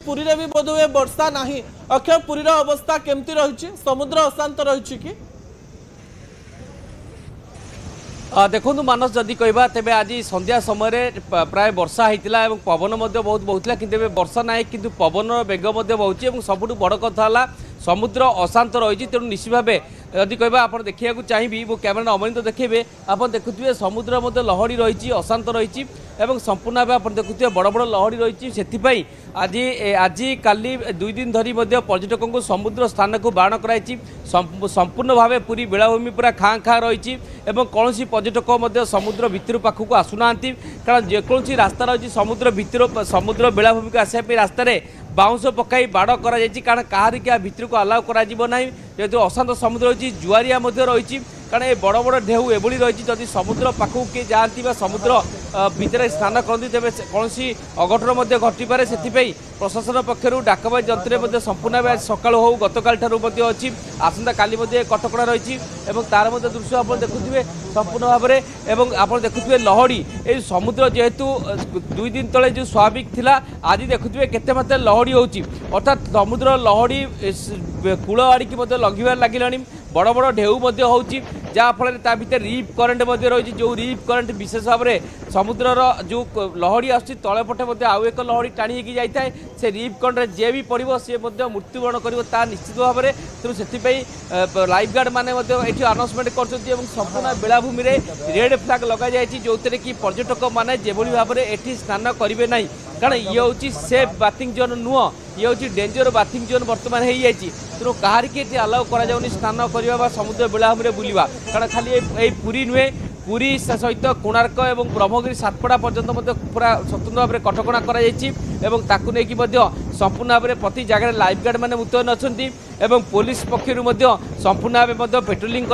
पुरी रे भी बोधुए वर्षा नहीं। अक्षय पुरीर अवस्था केमती रही? समुद्र अशांत रही कि? देखु मानस जदि कहवा तेज आज संध्या समय प्राय वर्षा होता है पवन बहुत बहुला कि वर्षा ना कि पवन बेग बहुत सबुठ बड़ कथा समुद्र अशांत रही तेणु निश्चित भाव यदि कहवा आप देखा चाहिए मो कैमेरा अमृत देखिए आप देखुए समुद्र लहड़ी रही अशांत रही संपूर्ण भाव आप देखुए बड़ बड़ लहड़ी रही से आज आज काली 2 दिन धरी पर्यटकों को समुद्र स्थान को बारण कराई संपूर्ण भाव पूरी बेलाभूमि पूरा खाँ खाँ रही कौन पर्यटक समुद्र भितर पाखक आसुना कारण जेकोसी रास्ता रही समुद्र भितर समुद्र बेलाभूमि को आसापी रास्तार बाउंश पकाई बाड़ कर कारण कहार क्या भितर को अलाउ कर जेहतु अशांत समुद्र रही जुआरिया रही कारण ये बड़ बड़ ढेउ एभली रही जदि समुद्र पाखक किए जाती समुद्र भितर स्नान करती तेज कौन अघटन घटीपे से प्रशासन पक्षर डाकबाजी जंत्र संपूर्ण भाव सका हो गतकाल अच्छी आसंता काली कटकणा रही तार दृश्य आप देखुए संपूर्ण भाव में आप देखुए लहड़ी ये समुद्र जेहेतु 2 दिन तले जो स्वाभाविक थिला आज देखुए केते मात्रा लहड़ी होची अर्थात समुद्र लहड़ी कूल आड़िकी लगिबार लगिलानी बड़ बड़ ढेउ होची जहाँफल भितर रिप करेन्ट रही जो रिप करेन्ट विशेष भाव में समुद्रर जो लहड़ी आस तले पटे आउ एक लहड़ी टाणी जाए से रिप करेन्ट जे भी पड़ो सी मृत्युवरण कर निश्चित भाव में तेणु से लाइफ गार्ड मैंने आनाउंसमेंट कर संपूर्ण बेलाभूमि रेड फ्लैग लग जाए जो कि पर्यटक मैंने जो भाव में ये स्नान करेंगे ना कारण ये हूँ सेफ बाथिंग जोन नुह ये हूँ डेंजर बाथिंग जोन बर्तमान हो जाए तेणु कहार कि अलाउ कर स्नान करवा समुद्र बेलाभूमि बुलवा कारण खाली पुरी नुहे पुरी सहित कोणार्क और ब्रह्मगिरी सातपड़ा पर्यंत पूरा स्वतंत्र भाव में कटकणा कर संपूर्ण भाव में प्रति जगह लाइफ गार्ड मैंने मुतयन अच्छा पुलिस पक्षर संपूर्ण भाव में पेट्रोलिंग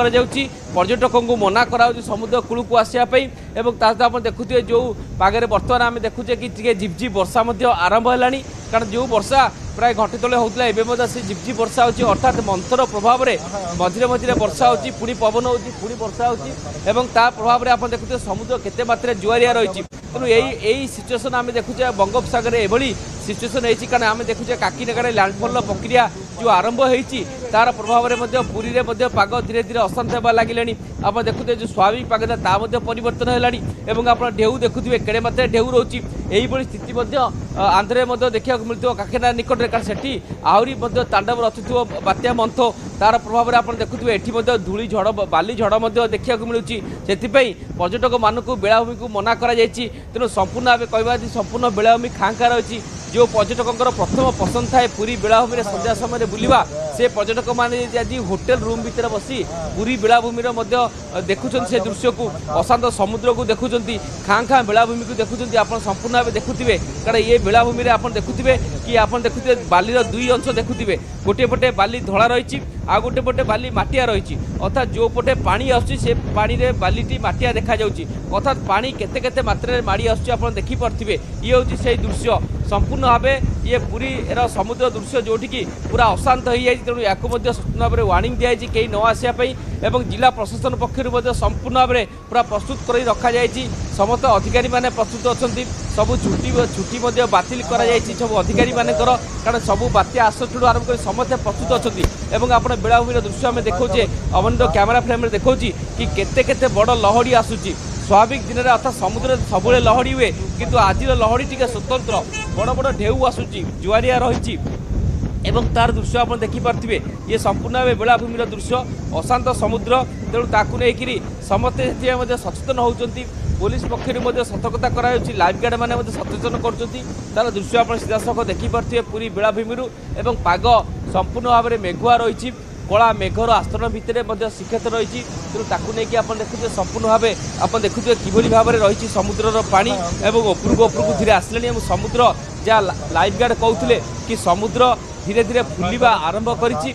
पर्यटकों को मना करा समुद्र कूल को आसापी आप देखुए जो पागे बर्तमान आम देखुचे कि झिपझिप वर्षा आरंभ है कारण जो वर्षा प्राय घंटे तले होता है से झिपझिप वर्षा होची अर्थात मंथर प्रभाव में मझे मझे वर्षा होची पुणी पवन होची पुणी वर्षा होची प्रभाव में आप देखुए समुद्र केते मात्रा जुआरिया रही तेणु यही सिचुएसन आम देखुचे बंगोपसागर एभली सिचुएसन होती कारण आम देखुचे काकीनागाड़े लैंडफॉल प्रक्रिया जो आरंभ होती तार प्रभाव में पुरी में पाग धीरे धीरे अशांत होगा लगे आप देखुए जो स्वाभाविक पाग था परिवर्तन है आप ढेउ देखुए केड़े मात्रा ढेउ रोची यही स्थिति आंध्र में देखा मिलता काकीना निकट में कारण से आहरी तांडव रचुव बात्या मंथ तार प्रभाव में आप देखुए ये धूली झड़ बाली झड़ देखा मिलूँ से पर्यटक मानक बेलाभूमि को मना कर तेणु संपूर्ण भाव कहवा संपूर्ण बेलाभूमि खाँ खाँ रही जो पर्यटकों प्रथम पसंद थाए पूरी बेलाभूमि में संध्या समय बुलवा से पर्यटक मैंने आज होटेल रूम भितर बसी पूरी बेलाभूमि देखुं से दृश्य को अशांत समुद्र को देखुं खाँ खाँ बेलाभूमि को देखुं आप संपूर्ण भाव देखुए कारण ये बेलाभूमि आप देखुए कि आप देखुए बालीर 2 अंश देखुए गोटे पटे बाली धला रही आ गोटे पटे बाली माटिया रही अर्थात जो पटे पानी आसुची से पानी रे बालीटी माटिया देखा जाउची अर्थात पानी केते केते मात्रा माड़ी आसुची आप देखि पारथिबे ये होची से दृश्य संपूर्ण भाव ये पूरी समुद्र दृश्य जोटि की पूरा अशांत हो जाए तेणु या सूचना भाव में वार्निंग दिखाई कहीं न आसापी जिला प्रशासन पक्षर संपूर्ण भाव में पूरा प्रस्तुत कर रखा जाए समस्त अधिकारी मैंने प्रस्तुत अच्छा सबू छुट्टी बातिल कर सब अधिकारी मानकर कारण सबू बात्या आश्रय आरंभ कर समस्ते प्रस्तुत अच्छा आप बेलाभूमि दृश्य आम देखोचे अमन कैमेरा फ्रेम में देखा कि केते केते बड़ लहड़ी आसूची स्वाभाविक दिन में अर्थात समुद्र सब लहड़ी हुए किंतु आज लहड़ी टी स्वतंत्र बड़ बड़ ढेउ आसूची जुआरिया रही तार दृश्य आप देखिपे ये संपूर्ण भाव बेलाभूमि दृश्य अशांत समुद्र तेणु ताकू नहीं समस्ते सचेतन होती पुलिस पक्षर सतर्कता कर लाइफ गार्ड मैंने सचेतन कर दृश्य आप सीधासख देखिपे पूरी बेलाभूमि पाग संपूर्ण भाव में मेघुआ रही कला मेघर आस्तरण भितर शिक्षित रही तेणु ताकू नहीं आप देखुए संपूर्ण भाव आप देखुए किभली भाव में रही समुद्रर पानी और उपरकू धीरे आसले समुद्र जहाँ लाइफ गार्ड कहते कि समुद्र धीरे धीरे फुलवा आरंभ करिछि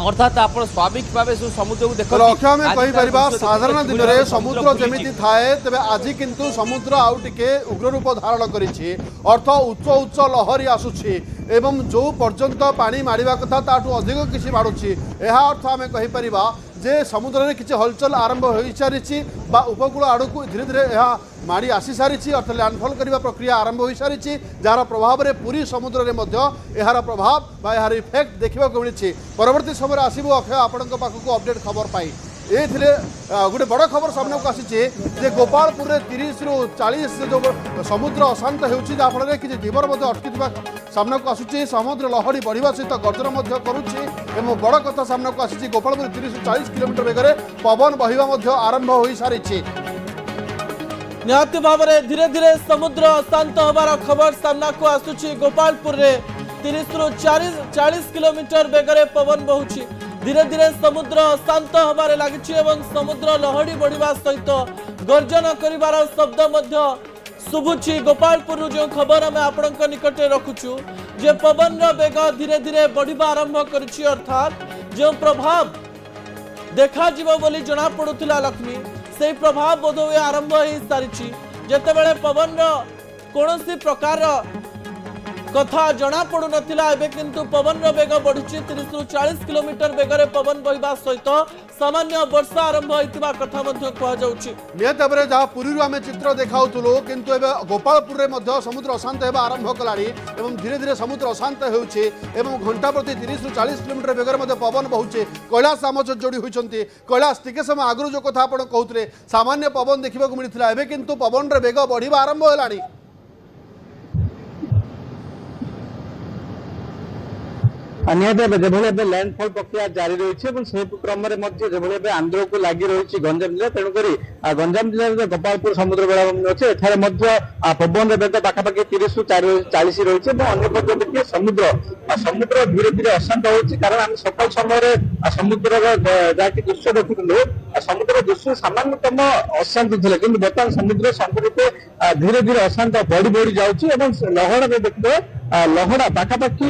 अर्थात आप स्वाभाविक भाव समुद्र को देखो साधारण दिन में समुद्र जमी थाए तेज आज किंतु समुद्र आउ टिके उग्र रूप धारण करिछि अर्थ उच्च उच्च लहरी आसुछि एवं जो पर्यंत पानी मारिबा कथा ताठू अधिक किसी मारुछि यह अर्थ आम कहि परिबा जे समुद्र में किसी हलचल आरंभ हो सारी बा उपकूल आड़ को धीरे धीरे यह माड़ी आसी सारी अर्थ लैंडफॉल करने प्रक्रिया आरंभ हो सारी जार प्रभाव में पूरी समुद्र में यार प्रभाव बा यार इफेक्ट देखा मिली परवर्ती समय आसबू अक्षय आपण पाखक अपडेट खबर पाई ये गोटे बड़ खबर सामने को आसी गोपालपुर में 30 रु 40 जो समुद्र अशांत होफल किसी जीवन अटकी सामने को आसूँ समुद्र लहड़ी बढ़िया सहित गर्जन करुच्ची बड़ कथा सामने को आसी गोपालपुर 30 रु 40 किलोमीटर बेगर पवन बहिबा आरंभ हो सारी निहाती भाव में धीरे धीरे समुद्र अशांत होबार खबर सामना को आसूची गोपालपुर रे 30 रु 40 किलोमीटर बेगर पवन बहुची धीरे धीरे समुद्र अशांत होबार लगी समुद्र लहड़ी बढ़िया सहित गर्जन करिवार शब्द मध्य शुभुची गोपालपुर जो खबर आम आपण निकटे रखुचु जे पवन बेग धीरे धीरे बढ़िया आरंभ करिछि अर्थात जो प्रभाव देखा जीव बोली जना पड़ुथिला लक्ष्मी से प्रभाव बोधवे आरंभ हो सारी जेतेबेले पवन कौनसी प्रकार कथा जना पड़ू नथिला एबे किंतु पवन बेग बढ़ी 30 रु 40 किलोमीटर बेगर पवन बहिबा सहित सामान्य वर्षा आरंभ होइतिबा कथा मध्ये कहा जाउछि निहत भाव में जहाँ पुरी आम चित्र देखाऊलु किंतु एबे गोपालपुर में समुद्र अशांत होगा आरंभ कलानी एवं धीरे धीरे समुद्र अशांत होउछि एवं घंटा प्रति 30 रु 40 किलोमीटर बेगर पवन बहुचे कैलाश आम जोड़ी होती कैलाश टिके समय आगु जो कथा आप कहते सामान्य पवन देखा मिलता है किंतु पवन बेग बढ़िया आरंभ होलानी निहत जो लैंडफॉल प्रक्रिया जारी रही से क्रम में आंध्र को लगी रही गंजाम जिला तेणुक गंजाम जिले गोपालपुर समुद्र बेलाभूमि अच्छे एठार पवन बेग पाखापाखि 30 रु 40 रही है देखिए समुद्र धीरे धीरे अशांत हो कारण आम सकाल समय समुद्र जहाँकि दृश्य देखुलु समुद्र दृश्य सामान्यतम अशांत थे कि बर्तमान समुद्र संपूर्ण धीरे धीरे अशांत बढ़ी बढ़ी जाऊँगी लहड़ा देखिए लहड़ा पाखापाखि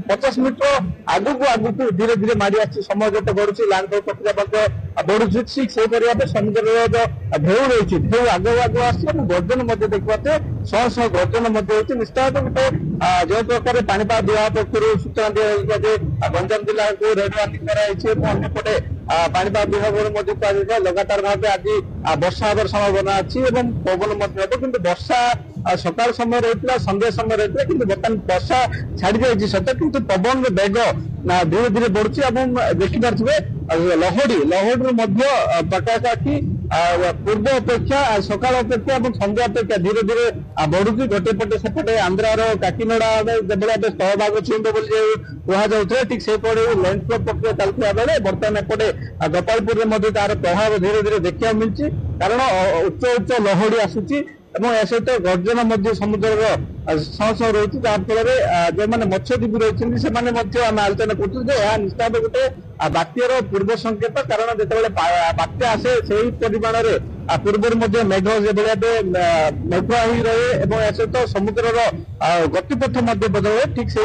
50 मीटर आगु को आगु को धीरे धीरे माड़ी आसी समय गत बढ़ुची लैंडफॉल प्रक्रिया बढ़ुची ठीक से समुद्र जो ढेउ रही ढेउ आगे आगे आसी गर्जन देखते शह शह गर्जन होती निश्चित गोटे जो प्रकार पाणीपाग विभाग पक्ष सूचना दी गंजाम जिला को रेड वार्निंग कराइपटे पाणीपाग विभाग कह लगातार भाव आज वर्षा हबार संभावना अच्छी पवन कि वर्षा सकाल समय रही संध्या समय रही कि बर्तमान वर्षा छाड़ी जाए सत कि पवन बेग धीरे धीरे बढ़ुची देखिपे लहड़ी पाखापाखि पूर्व अपेक्षा सकाल अपेक्षा संध्या अपेक्षा धीरे धीरे बढ़ुची गोटे पटे सेपटे आंध्रार काकीनाडा स्थलभाग छुईब कहुए ठीक से लैंडफ्लो प्रक्रिया चलता बेले बर्तमान एपटे गोपालपुर में तार प्रभाव धीरे धीरे देखा मिली कारण उच्च उच्च लहड़ी आसूची सहित गर्जन समुद्र शह शह रही जहाँफल जो मैंने मत्स्यजीवी रही से आम आलोचना कर निश्चित गोटे बात्यार पूर्व संकेत कारण जो बात्या आसे से परिमाण पूर्व मेघ मेघुआ ही रहे सहित समुद्र गतिपथ बदले ठीक से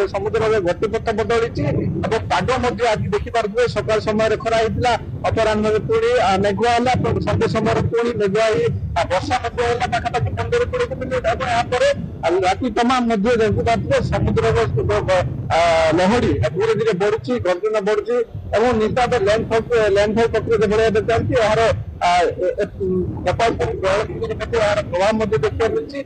समुद्र गतिपथ बदली पाग आज देखिपे सकाल समय खरा होता अपराह पुणी मेघुआ है संध्या समय पुणी मेघुआ ही वर्षा पाखापाखि 15-20 मिनिट यहाँ राति तमाम देखिपे समुद्र लहड़ी धीरे धीरे बढ़ुची गर्जन बढ़ुची निश्चित लैंडफॉल प्रक्रिया चलती यार प्रभाव देखा मिली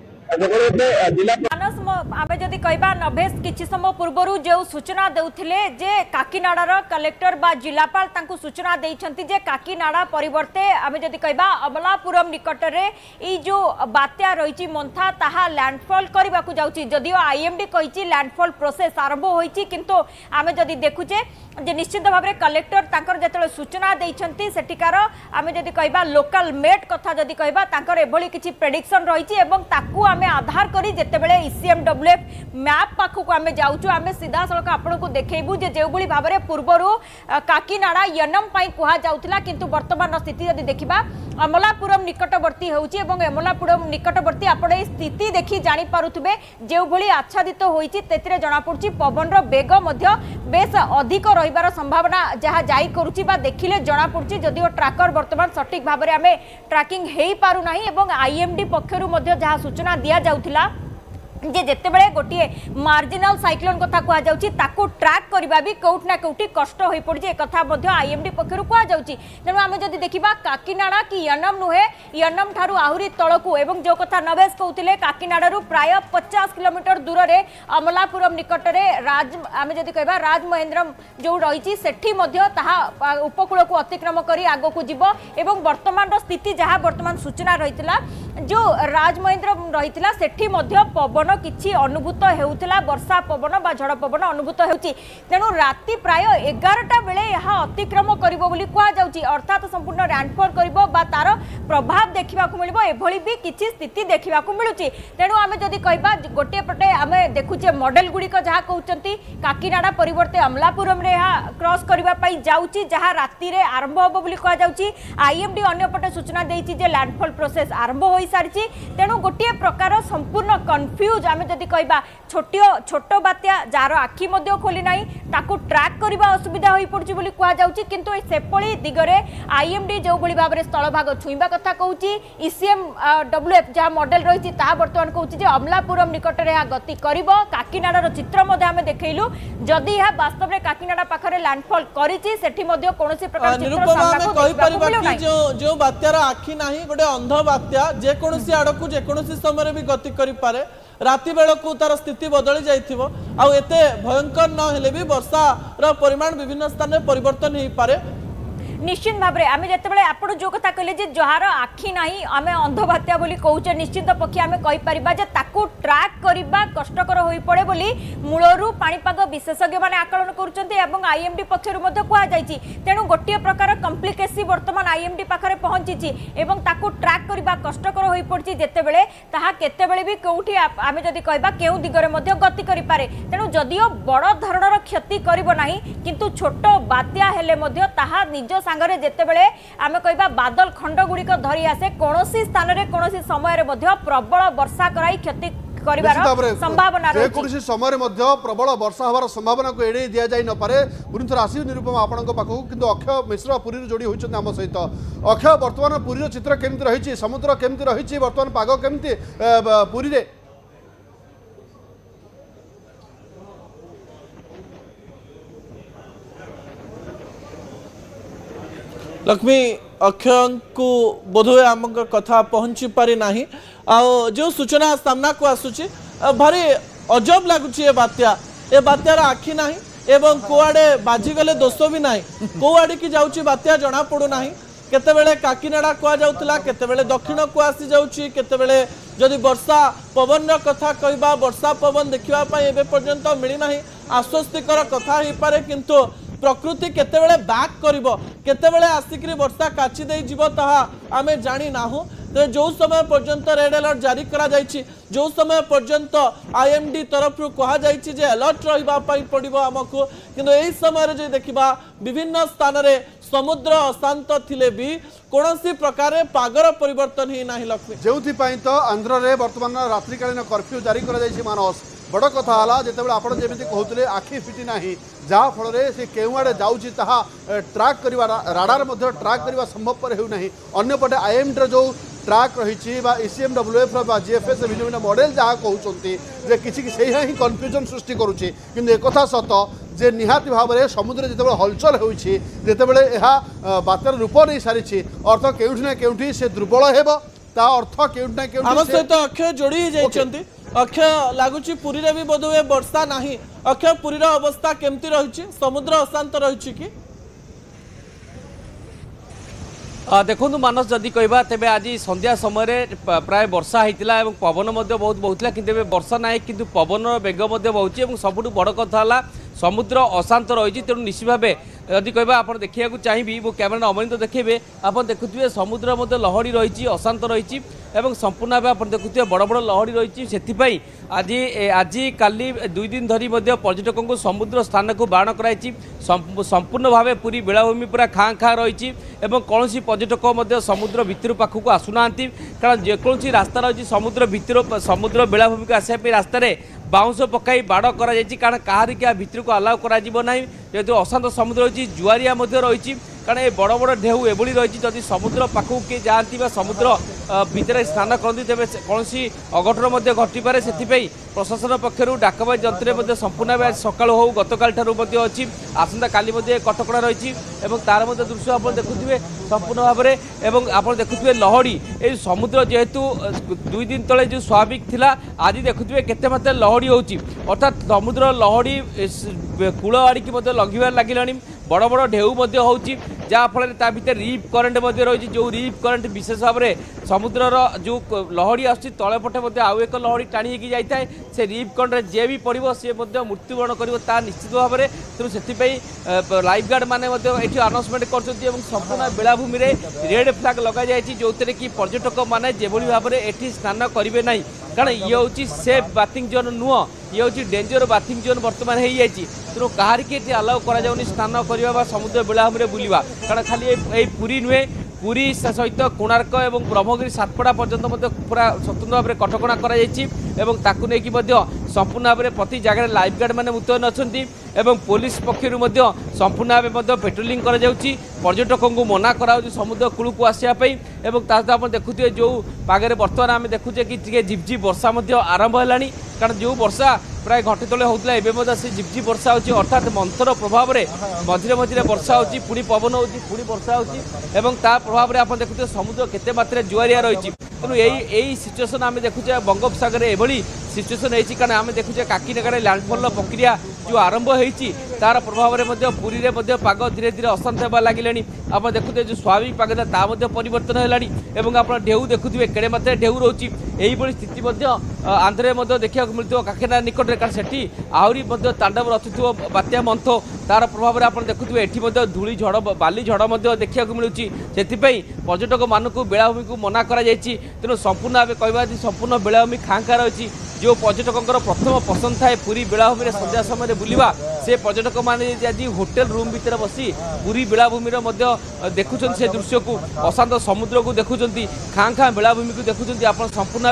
आमे जदि कहबा नभेश किछि समय पूर्व जो सूचना देउथिले जे काकीनाडार कलेक्टर बा जिलापाल तांकु सूचना देइछंती जे काकीनाडा परिवर्ते आमे जदि कहबा अमलापुरम निकट रे ई जो बात्या रहिछि मंथा ताहा लैंडफॉल करबाकू जाउछि जदियो आईएमडी कहिछि लैंडफॉल प्रोसेस आरंभ होइछि किंतु आमे जदि देखुचे जे निश्चित भाव में कलेक्टर तांकर जतले सूचना देइछंती सेटिकार आमे जदि कहबा लोकल मेट कथा जदि कहबा तांकर एभली किछि प्रेडिक्शन रहिछि एवं ताकू आमे आधार करी जेतेबेले ईसीएमडब्ल्यूएफ मैप पाखु आमे जाउछु आमे सीधा सड़क आपन को देखैबु जे जेउबली भाव में पूर्वरु काकीनाडा यनम पई कुहा जाउथिला किंतु वर्तमान स्थिति जदि देखिबा अमलापुरम निकटवर्ती होउछि एवं अमलापुरम निकटवर्ती आपण ए स्थिति देखि जानि पारुथबे जेउबली आच्छादित होइछि तेतिरे जणा पड़छि पवनर बेग मध्य बेस अधिक रहिबार संभावना जहा जाई करूछि बा देखिले जणा पड़छि जदिओ ट्रैकर वर्तमान सटीक भाव में आमे ट्रैकिंग हेई पारु नाही एवं आईएमडी पक्षरु मध्य जहा सूचना दिया जाउथिला जे जेतेबेले गोटे मार्जिनाल साइक्लोन कथा कह जाउची ताको ट्रैक करबा भी कोउट ना कोउटी कष्ट होई पड़जे एक कथा मध्य आईएमडी पक्षरु कह जाउची तेनु आमे जदी देखिबा काकीनाडा की यनम नुहे यनम थारु आहुरी तळकु एवं जो कथा नवेश कहउतिले काकीनाडारु प्राय 50 किलोमीटर दूर रे अमलापुरम निकट रे राज आमे जदी कहबा राज महेंद्रम जो रहिची सेठी मध्य ताहा उपकूल को अतिक्रम करी आगो को जिवो एवं वर्तमान रो स्थिति जहा वर्तमान सूचना रहितला जो राज महेंद्रम रहितला सेठी मध्य पवन किछि अनुभूत हेउथिला वर्षा पवन बा झड़ पवन अनुभूत हेउची तेनु राति प्राय 11टा बेले यहा अतिक्रम करिवो बोली कुआ जाउची अर्थात संपूर्ण लैंडफॉल करिवो बा तार प्रभाव देखिबा को मिलिबो एभली भी किछि स्थिति देखिबा को मिलुची तेनु आमे जदी कहबा गोटे पटे आमे देखुचे मॉडल गुडी को जहा कहउचंती काकीनाडा परिवर्ते अमलापुरम रे यहा क्रॉस करिबा पई जाउची जहा राति रे आरंभ होबो बोली कुआ जाउची आईएमडी अन्य पटे सूचना देइची जे लैंडफॉल प्रोसेस आरंभ होई सारिची तेनु गोटे प्रकार संपूर्ण कन्फ्यूज आमे जदी कहबा छोट बात्या जार आखि मध्य खोली नाही ताकू ट्रैक करबा असुविधा होई पड़ची बोली कुआ जाउची किंतु सेपळी दिगरे आईएमडी जो भली भाबरे स्थल भाग छुईबा कथा कहउची ईसीएम डब्ल्यूएफ जहा मॉडल रहिची ता वर्तमान कहउची जे अमलापुरम निकट रे गति करिवो काकीनाडार चित्र मध्ये आमे देखैलु जदी यह वास्तव रे काकीनाडा पाखरे लैंडफॉल करिची सेठी मध्ये कोनोसी प्रकार चित्र सामना को कहि परिबा कि जो बात्यार आखि नाही गोटे अंध बात्या जे कोनोसी आडकू जे कोनोसी समय रे भी गति करि पारे राति बेलू तार स्थिति बदली जाइथिबो आ एते भयंकर न हेले भी वर्षा रा परिमाण विभिन्न स्थान में परिवर्तन हो पारे निश्चित भाव में आम जिते आप जो कथा कहले जार आखि ना आम अंधबात्या बोली कहूचे निश्चित पक्षे आम कहीपर ट्रैक करने कष्टकर हो पड़े बोली मूलरू पाणीपाग विशेषज्ञ मैंने आकलन कर आईएमडी पक्षर कहुई तेणु गोटे प्रकार कम्प्लिकेसी वर्तमान आईएमडी पाखे पहुंची ट्रैक करने कष्टकर हो पड़ी जितेबले केतेबले भी कौटी आम जदि कहबा केउ दिगरे मध्य गति करिपारे तेणु जदिओ बड़ धरणर क्षति करिबो नाही किंतु छोट बात्या हेले मध्य ताहा निज सांगरे जेतेबेले आमे कहबा बादल खंड गुड़िक धरी आसे कोनोसी स्थान रे कोनोसी समय रे मध्य प्रबल वर्षा कराई क्षति संभावना जेकोसी समय प्रबल वर्षा हमार संभावना को एड़े दि जाई न पारे पुनी थर आसी निरूपम आपण पाखु किंतु अक्षय मिश्र पुरी जोड़ी होइछन आम सहित अक्षय वर्तमान पुरी चित्र केमति रहिछि समुद्र केमति रहिछि वर्तमान पाग केमति पुरी रे लक्ष्मी अक्षय को बोधवे आम कथा पहुंची पारि नाही आ जो सूचना सामना को आसुची भारी अजब लगुच ए बात्यार आखि नाही एवं कोआडे बाजीगले दोष भी नाही कोआडे की जाउची बात्या जना पड़ू नाही केतेबेले काकीनाडा कुआ जाउतला केतेबेले दक्षिण को आसी जाउची केतेबेले जदि वर्षा पवन कथा कहबा वर्षा पवन देखिबा पई एबे पर्यंत मिली नाही आश्वस्तिकर कथा ही पारे किंतु प्रकृति केतेबेले बैक करिवो केतेबेले आसिकरी वर्षा काची देई जीवो ताहा आमे जानि नाहु तो जो समय पर्यंत रेड अलर्ट जारी करा जायछि जो समय पर्यंत आईएमडी तरफ कहा जायछि जे अलर्ट रहिबा पई पड़िबो हमकु किंतु एई समय रे जे देखिबा विभिन्न स्थान रे समुद्र अशांत थिले भी कोनोसी प्रकार पागर परिवर्तन ही नाही लक्ष्मी जेउथि पई तो आंध्र रे वर्तमान रात्रिकालीन कर्फ्यू जारी करा जायछि मानस बड़ कथा हला जेतेबेले आपण जेमिति कहउतले आखि फिटी नाही जहाँ फल से केउआड़े जाउछि ताहा ट्रैक करिवा राडार मध्ये ट्रैक करिवा संभवपर हेउ नाही अन्यपटे आईएमडी जो ट्रैक रही ईसीएम डब्ल्यूएफ जीएफएस विभिन्न मॉडल जहाँ कहते जे किसी से ही कन्फ्यूजन सृष्टि करुच्ची किंतु एक सत जे निहाती भाव में समुद्र जिते हलचल होतेबले बात्यार रूप नहीं सारी अर्थ केउठी ना केउठी से दुर्बल हेबो ता अर्थ केउठी ना केउठी आम सहित अक्षय जोड़ी जाइछन्ती अक्षय लगुच पुरी रे भी बोधवे वर्षा नाही अक्षय पुरीर अवस्था केमती रही समुद्र अशांत रही कि देखु मानस जदि कहबा तेबे आज संध्या समय प्राय वर्षा होता है पवन बहुत बहुला कि वर्षा ना कि पवन बेग बहुत सबुठ बड़ कथा समुद्र अशांत रही तेणु निश्चित भाव जदि कहबा आप देखा चाहिए मो कैमेरा अमृत देखिए आप देखुए समुद्र लहड़ी रही अशांत रही संपूर्ण भाव आप देखुए बड़ बड़ लहड़ी रही से आज आज काली 2 दिन धरी पर्यटकों को समुद्र स्थान को बारण कराई संपूर्ण भाव पूरी बेलाभूमि पूरा खाँ खाँ रही कौन पर्यटक समुद्र भितर पाखक आसुना कारण जेकोसी रास्ता रही समुद्र भितर समुद्र बेलाभूमि को आसापी रास्तार बाउंस पकाई बाड़ कर कारण कहार क्या भितर को अलाउ करा जेहेतु अशांत समुद्र रही जुआरिया रही कारण ये बड़ बड़ ढेउ एभली रही जदि समुद्र पाखक किए जाती समुद्र ଭିତରେ ସ୍ନାନ କରନ୍ତି ତେବେ କୌଣସି ଅଘଟଣ ମଧ୍ୟ ଘଟିପାରେ। ସେଥିପାଇଁ ପ୍ରଶାସନ ପକ୍ଷରୁ ଡାକବାଜି ଯନ୍ତ୍ର ମଧ୍ୟ ସମ୍ପୂର୍ଣ୍ଣ ଭାବେ ସକାଳୁ ହେଉ ଗତକାଲି ଠାରୁ ମଧ୍ୟ ଅଛି, ଆସନ୍ତାକାଲି ମଧ୍ୟ କଟକଣା ରହିଛି ଏବଂ ତାର ମଧ୍ୟ ଦୃଶ୍ୟ ଆପଣ ଦେଖୁଥିବେ ସମ୍ପୂର୍ଣ୍ଣ ଭାବରେ। ଏବଂ ଆପଣ ଦେଖୁଥିବେ ଲହଡ଼ି, এই ସମୁଦ୍ର যেহেতু 2 দিন তলে যে স্বাভাবিক লা আজ দেখুবে কেতে মাত্রা লহড়ি হচ্ছে, অর্থাৎ সমুদ্র লহড়ি কূল আড়িকি লগিবার লাগিলানি। বড় বড় ঢেউ হচ্ছে, যাফলের তা ভিতরে রিপ করেন্ট রয়েছে, যে রিপ করেন্ট বিশেষ ভাবে সমুদ্রর যে লহড়ি আসছে তলে পটে আউ এক লহড়ি টাণি হয়ে যাই থাকে, সে রিপ করেন্টে যে বি পড়ব সে মৃত্যুবরণ করব তা নিশ্চিত ভাবে। তেমন সেপাই লাইফ গার্ড মানে এটি আনাউন্সমেন্ট করছেন এবং সম্পূর্ণ বেলাভূমি রেড ফ্লাগ লগা যাই, যে কি পর্যটক মানে যেভাবে ভাবে এটি স্নান করবে না, কারণ ইয়ে হচ্ছে সেফ বাথিং জোন নুহ, ইয়ে হচ্ছে ডেঞ্জর বাথিং জোন বর্তমান হয়ে যাই। তেমন কাহারিকি এটি আলাউ করা যাওনি স্নান করা বা সমুদ্র বেলাভূমি বুলবা, কারণ খালি এই পুরী নুহে, পুরী সহিত কোଣାর্ক এবং ব্রহ্মগিরি সাতপড়া পর্যন্ত পুরা স্বতন্ত্র ভাবে কটকণা করা যাইছি এবং তাকে নেই সম্পূর্ণ ভাবে প্রতি জায়গায় লাইফ গার্ড মানে মুতয়ন অনেক এবং পুলিশ পক্ষর সম্পূর্ণ ভাবে পেট্রোলিং করা যাচ্ছে। পর্যটকଙ୍କୁ মনা করা হচ্ছে সমুদ্র কূলকু আসা এবং তা সহ আপনার দেখুথিবে যে পাগরে বর্তমান আমি দেখুছে কি টিকে ঝিপঝিপ বর্ষা আরম্ভ হলানি, কারণ যে বর্ষা প্রায় ঘণ্টে তলে হোলা এবে সে ঝিপঝিপ বর্ষা হচ্ছে, অর্থাৎ মন্থর প্রভাবে মঝিরে মঝিরে বর্ষা হচ্ছে, পুଣି পবন হচ্ছে, পুଣି বর্ষা হচ্ছে এবং তা প্রভাবে আপনার দেখুথিবে সমুদ্র কেতে মাত্রায় জুয়ারিয়া রয়েছে। তেমন এই সিচুয়েসন আমি দেখুছে বঙ্গোপসাগরে এভাবে সিচুয়েসন হয়েছি, কারণ আমি দেখুছে কাকিনাগারে ল্যান্ডফল প্রক্রিয়া যে আরম্ভ হয়েছি তার প্রভাবে পুরীরে পাগ ধীরে ধীরে অশান্ত হওয়া লাগিলে। আপনার দেখুথে যে স্বাভাবিক পাগ তা পরিবর্তন হলানি এবং আপনার ঢেউ দেখুথিবে কেড়ে মাত্রায় ঢেউ রয়েছে। এইভাবে স্থিতি আন্ধ্রে দেখা মিলুব কাকিনাড়া নিকটরে, কারণ সেটি আহরি তাণ্ডব রচুথিব বাত্যা মন্থ, তার প্রভাবে আপনার দেখুথিবে এটি ধূলি ঝড় বালি ঝড় দেখা মিলুଛି। ସେଥିପାଇଁ পর্যটক মানুষ বেলাভূমি মনা করা যাইছি। তেমন সম্পূর্ণ ভাবে কহা সম্পূর্ণ বেলাভূমি খাঁ রয়েছে। যে পর্যটকর প্রথম পসন্দ থাকে পুরী বেলাভূমি সন্ধ্যা সময় বুলবা, সে পর্যটক মানে আজ হোটেল রুম ভিতরে বসি পুরী বেলাভূমির দেখুছেন সে দৃশ্যকে, অশান্ত সমুদ্রକୁ দেখুছেন, খাঁ বেলাভূমি দেখুছেন। আপনার সম্পূর্ণ